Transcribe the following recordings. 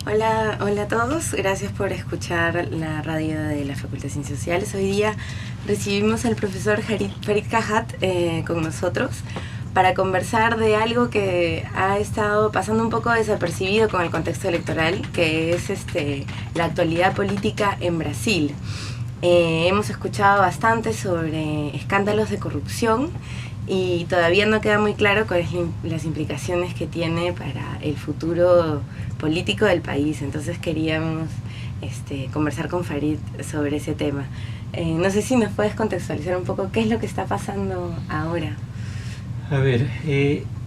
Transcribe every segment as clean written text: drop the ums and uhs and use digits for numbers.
Hola, hola a todos, gracias por escuchar la radio de la Facultad de Ciencias Sociales. Hoy día recibimos al profesor Farid Kahat con nosotros para conversar de algo que ha estado pasando un poco desapercibido con el contexto electoral, que es la actualidad política en Brasil. Hemos escuchado bastante sobre escándalos de corrupción y todavía no queda muy claro cuáles son las implicaciones que tiene para el futuro político del país. Entonces queríamos conversar con Farid sobre ese tema. No sé si nos puedes contextualizar un poco qué es lo que está pasando ahora. A ver,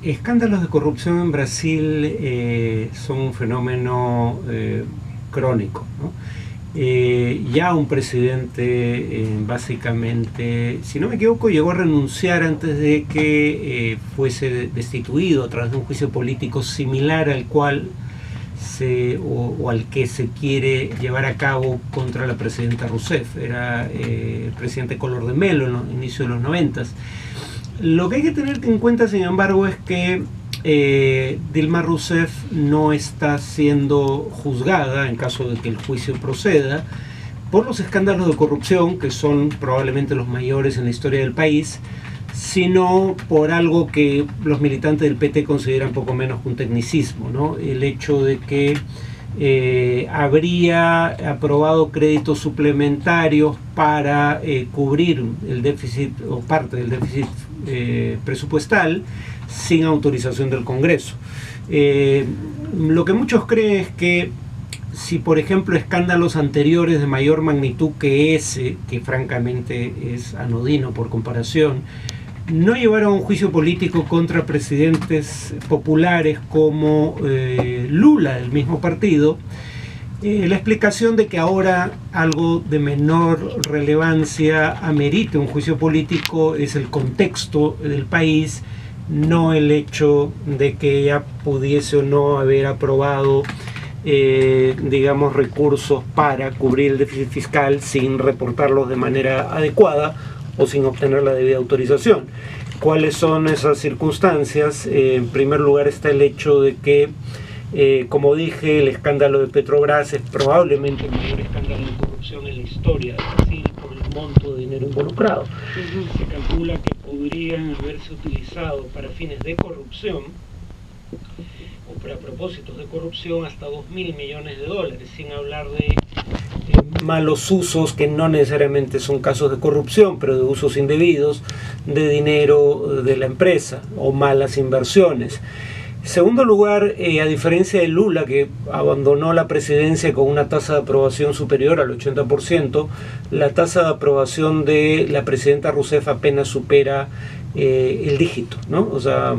escándalos de corrupción en Brasil son un fenómeno crónico, ¿no? Ya un presidente básicamente, si no me equivoco, llegó a renunciar antes de que fuese destituido a través de un juicio político similar al cual al que se quiere llevar a cabo contra la presidenta Rousseff. Era el presidente Collor de Mello en los inicios de los 90. Lo que hay que tener en cuenta, sin embargo, es que Dilma Rousseff no está siendo juzgada, en caso de que el juicio proceda, por los escándalos de corrupción, que son probablemente los mayores en la historia del país, sino por algo que los militantes del PT consideran poco menos que un tecnicismo, ¿no? El hecho de que habría aprobado créditos suplementarios para cubrir el déficit o parte del déficit presupuestal sin autorización del Congreso. Lo que muchos creen es que si, por ejemplo, escándalos anteriores de mayor magnitud que ese, que francamente es anodino por comparación, no llevaron a un juicio político contra presidentes populares como Lula, del mismo partido, la explicación de que ahora algo de menor relevancia amerite un juicio político es el contexto del país, no el hecho de que ella pudiese o no haber aprobado digamos, recursos para cubrir el déficit fiscal sin reportarlos de manera adecuada o sin obtener la debida autorización. ¿Cuáles son esas circunstancias? En primer lugar está el hecho de que, como dije, el escándalo de Petrobras es probablemente el mayor escándalo de corrupción en la historia de Brasil por el monto de dinero involucrado. Se calcula que podrían haberse utilizado para fines de corrupción o para propósitos de corrupción hasta $2.000 millones, sin hablar de malos usos que no necesariamente son casos de corrupción, pero de usos indebidos de dinero de la empresa o malas inversiones. En segundo lugar, a diferencia de Lula, que abandonó la presidencia con una tasa de aprobación superior al 80%, la tasa de aprobación de la presidenta Rousseff apenas supera el dígito, ¿no? O sea,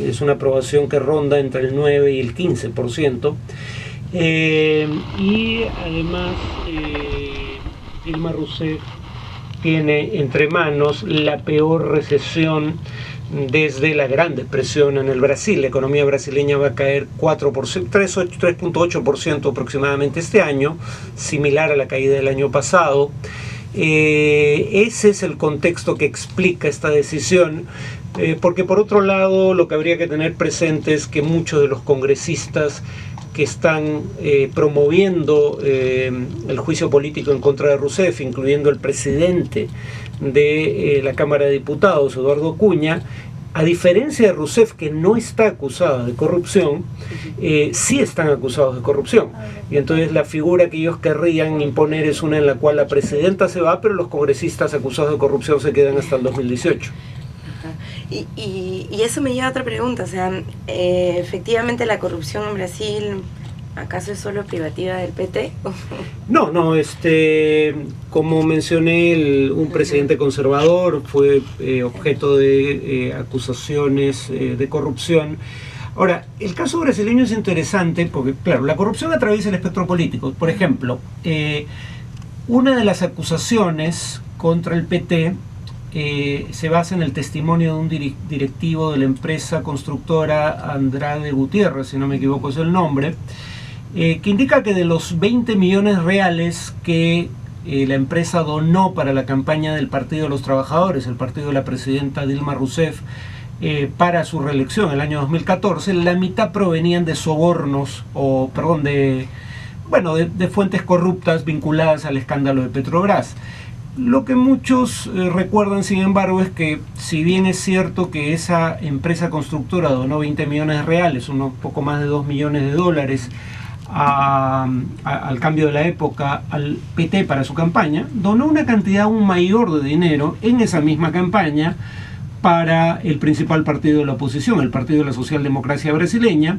es una aprobación que ronda entre el 9 y el 15%. Y además Dilma Rousseff tiene entre manos la peor recesión desde la Gran Depresión en el Brasil. La economía brasileña va a caer 3.8% aproximadamente este año, similar a la caída del año pasado. Ese es el contexto que explica esta decisión, porque por otro lado lo que habría que tener presente es que muchos de los congresistas que están promoviendo el juicio político en contra de Rousseff, incluyendo el presidente de la Cámara de Diputados, Eduardo Cunha, a diferencia de Rousseff, que no está acusada de corrupción, sí están acusados de corrupción. Y entonces la figura que ellos querrían imponer es una en la cual la presidenta se va, pero los congresistas acusados de corrupción se quedan hasta el 2018. Y eso me lleva a otra pregunta, o sea, efectivamente la corrupción en Brasil, ¿acaso es solo privativa del PT? No, como mencioné, un presidente conservador fue objeto de acusaciones de corrupción. Ahora, el caso brasileño es interesante porque, claro, la corrupción atraviesa el espectro político. Por ejemplo, una de las acusaciones contra el PT se basa en el testimonio de un directivo de la empresa constructora Andrade Gutiérrez, si no me equivoco es el nombre, que indica que de los 20 millones reales que la empresa donó para la campaña del Partido de los Trabajadores, el partido de la presidenta Dilma Rousseff, para su reelección en el año 2014, la mitad provenían de sobornos, de bueno, de fuentes corruptas vinculadas al escándalo de Petrobras. Lo que muchos recuerdan, sin embargo, es que si bien es cierto que esa empresa constructora donó 20 millones de reales, unos poco más de 2 millones de dólares, al cambio de la época al PT para su campaña, donó una cantidad aún mayor de dinero en esa misma campaña para el principal partido de la oposición, el Partido de la Socialdemocracia Brasileña,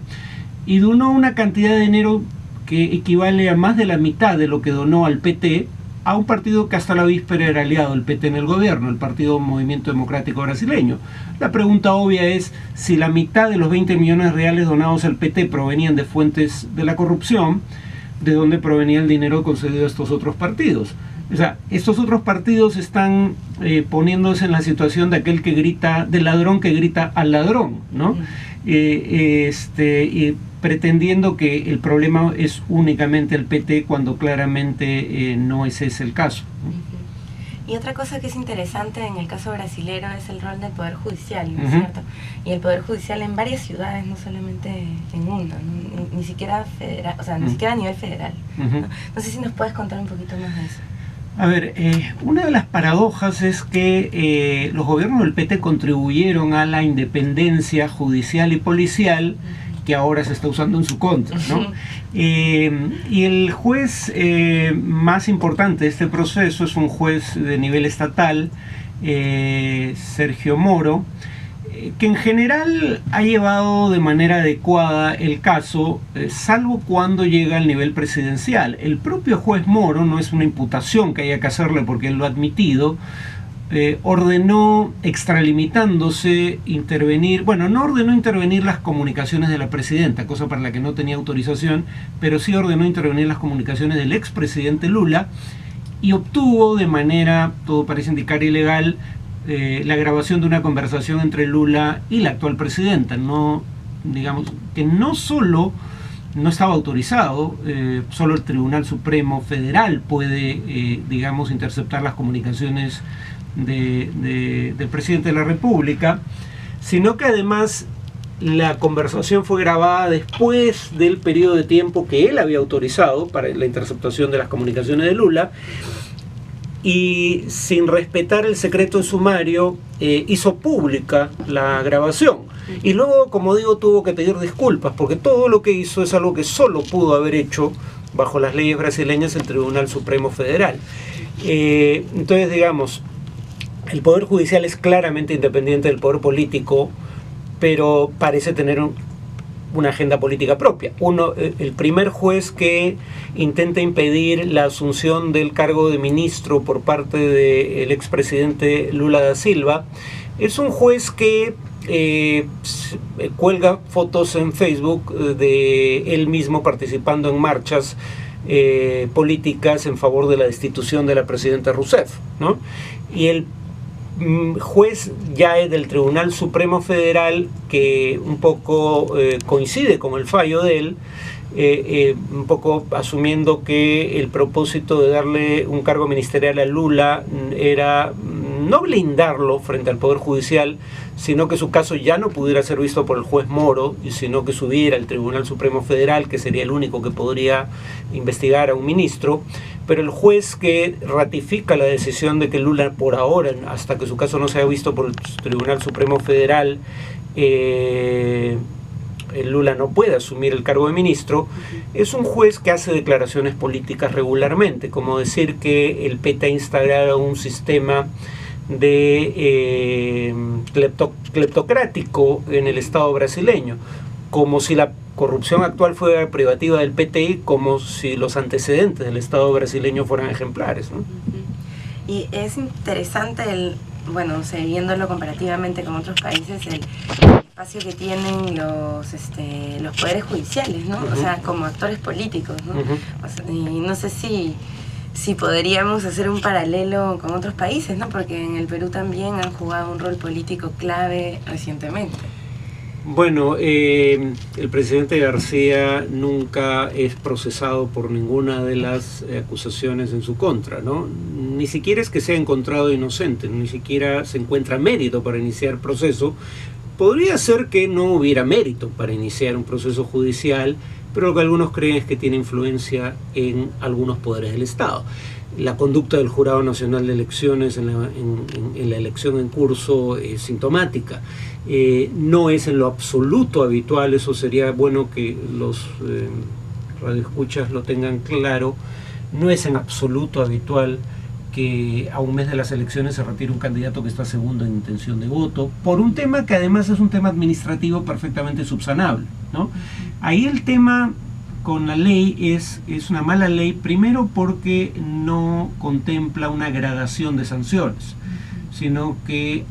y donó una cantidad de dinero que equivale a más de la mitad de lo que donó al PT, a un partido que hasta la víspera era aliado del PT en el gobierno, el Partido Movimiento Democrático Brasileño. La pregunta obvia es si la mitad de los 20 millones de reales donados al PT provenían de fuentes de la corrupción, ¿de dónde provenía el dinero concedido a estos otros partidos? O sea, estos otros partidos están poniéndose en la situación de aquel que grita, del ladrón que grita al ladrón, ¿no? Pretendiendo que el problema es únicamente el PT cuando claramente no ese es el caso, ¿no? Y otra cosa que es interesante en el caso brasilero es el rol del Poder Judicial, ¿no es cierto? Y el Poder Judicial en varias ciudades, no solamente en una, ¿no? Ni siquiera federal, o sea, ni siquiera a nivel federal, ¿no? No sé si nos puedes contar un poquito más de eso. A ver, una de las paradojas es que los gobiernos del PT contribuyeron a la independencia judicial y policial que ahora se está usando en su contra, ¿no? Y el juez más importante de este proceso es un juez de nivel estatal, Sergio Moro, que en general ha llevado de manera adecuada el caso, salvo cuando llega al nivel presidencial. El propio juez Moro, no es una imputación que haya que hacerle porque él lo ha admitido, ordenó, extralimitándose, intervenir, bueno, no ordenó intervenir las comunicaciones de la presidenta, cosa para la que no tenía autorización, pero sí ordenó intervenir las comunicaciones del expresidente Lula y obtuvo de manera, todo parece indicar ilegal, la grabación de una conversación entre Lula y la actual presidenta, no, digamos, que no solo no estaba autorizado, solo el Tribunal Supremo Federal puede, digamos, interceptar las comunicaciones del presidente de la República, sino que además la conversación fue grabada después del periodo de tiempo que él había autorizado para la interceptación de las comunicaciones de Lula, y sin respetar el secreto de sumario hizo pública la grabación y luego, como digo, tuvo que pedir disculpas porque todo lo que hizo es algo que solo pudo haber hecho bajo las leyes brasileñas el Tribunal Supremo Federal. Entonces, digamos, el Poder Judicial es claramente independiente del poder político, pero parece tener una agenda política propia. El primer juez que intenta impedir la asunción del cargo de ministro por parte del expresidente Lula da Silva es un juez que cuelga fotos en Facebook de él mismo participando en marchas políticas en favor de la destitución de la presidenta Rousseff, ¿no? Y el juez ya es del Tribunal Supremo Federal, que un poco coincide con el fallo de él, un poco asumiendo que el propósito de darle un cargo ministerial a Lula era no blindarlo frente al Poder Judicial, sino que su caso ya no pudiera ser visto por el juez Moro, sino que subiera al Tribunal Supremo Federal, que sería el único que podría investigar a un ministro. Pero el juez que ratifica la decisión de que Lula, por ahora, hasta que su caso no sea visto por el Tribunal Supremo Federal, Lula no puede asumir el cargo de ministro, es un juez que hace declaraciones políticas regularmente, como decir que el PT ha instaurado un sistema de cleptocrático en el Estado brasileño, como si la corrupción actual fuera privativa del PT, como si los antecedentes del Estado brasileño fueran ejemplares, ¿no? Y es interesante bueno, viéndolo comparativamente con otros países, el espacio que tienen los poderes judiciales, ¿no? O sea, como actores políticos, ¿no? O sea, y no sé si podríamos hacer un paralelo con otros países, ¿no? Porque en el Perú también han jugado un rol político clave recientemente. Bueno, el presidente García nunca es procesado por ninguna de las acusaciones en su contra, ¿no? Ni siquiera es que sea encontrado inocente, ni siquiera se encuentra mérito para iniciar proceso. Podría ser que no hubiera mérito para iniciar un proceso judicial pero lo que algunos creen es que tiene influencia en algunos poderes del Estado. La conducta del Jurado Nacional de Elecciones en la elección en curso es sintomática. No es en lo absoluto habitual, eso sería bueno que los radioescuchas lo tengan claro, no es en absoluto habitual que a un mes de las elecciones se retire un candidato que está segundo en intención de voto, por un tema que además es un tema administrativo perfectamente subsanable, ¿no? Ahí el tema con la ley es una mala ley, primero porque no contempla una gradación de sanciones, sino que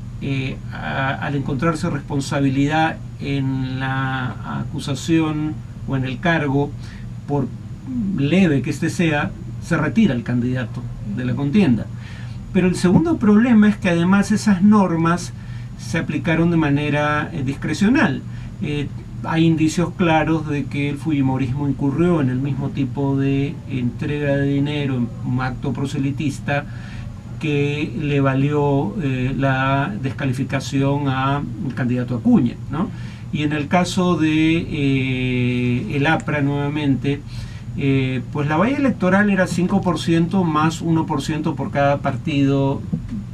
al encontrarse responsabilidad en la acusación o en el cargo, por leve que éste sea, se retira el candidato de la contienda. Pero el segundo problema es que además esas normas se aplicaron de manera discrecional. Hay indicios claros de que el fujimorismo incurrió en el mismo tipo de entrega de dinero en un acto proselitista que le valió la descalificación al candidato Acuña, ¿no? Y en el caso de el APRA nuevamente, pues la valla electoral era 5% más 1% por cada partido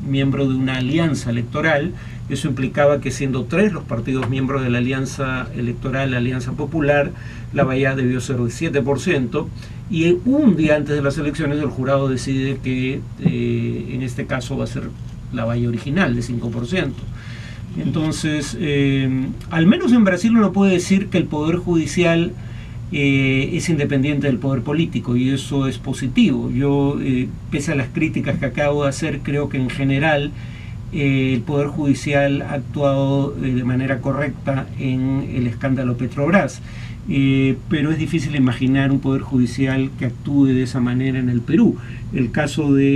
miembro de una alianza electoral. Eso implicaba que siendo 3 los partidos miembros de la alianza electoral, la Alianza Popular, la valla debió ser de 7%, y un día antes de las elecciones el jurado decide que en este caso va a ser la valla original de 5%. Entonces, al menos en Brasil uno puede decir que el Poder Judicial es independiente del poder político, y eso es positivo. Yo, pese a las críticas que acabo de hacer, creo que en general el Poder Judicial ha actuado de manera correcta en el escándalo Petrobras, pero es difícil imaginar un Poder Judicial que actúe de esa manera en el Perú. El caso de